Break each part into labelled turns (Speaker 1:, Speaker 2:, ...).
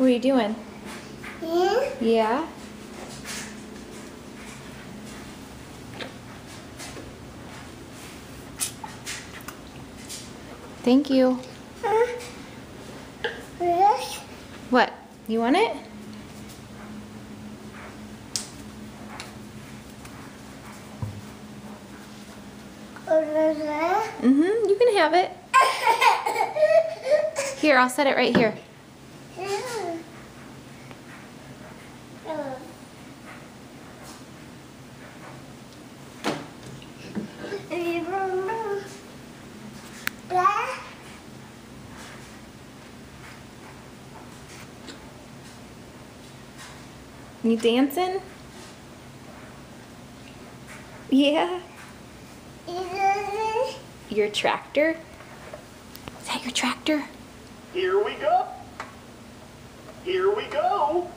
Speaker 1: What are you doing?
Speaker 2: Yeah.
Speaker 1: Yeah? Thank you.
Speaker 2: Yes.
Speaker 1: What? You want it? Mm-hmm, you can have it. Here, I'll set it right here. You dancing? Yeah. Your tractor? Is that your tractor?
Speaker 3: Here we go. Here we go.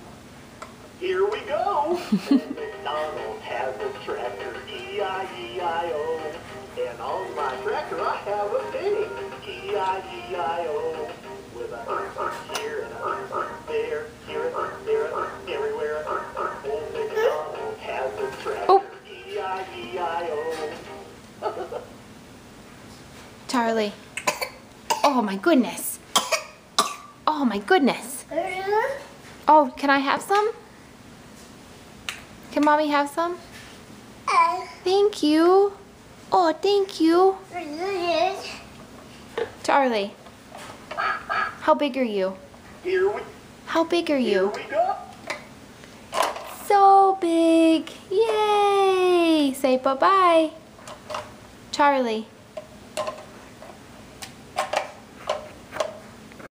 Speaker 3: Here we go. McDonald has a tractor, E-I-E-I-O. And on my tractor I have a penny, E-I-E-I-O. With a here and a there, here and there, everywhere. Old McDonald has a tractor,
Speaker 1: Oh.
Speaker 3: E-I-E-I-O.
Speaker 1: Charlie. Oh my goodness. Oh my goodness. Oh, can I have some? Can Mommy have some? Thank you. Oh, thank you. Charlie. How big are you?
Speaker 3: Here we
Speaker 1: How big are
Speaker 3: Here
Speaker 1: you?
Speaker 3: we go.
Speaker 1: So big. Yay. Say bye-bye. Charlie.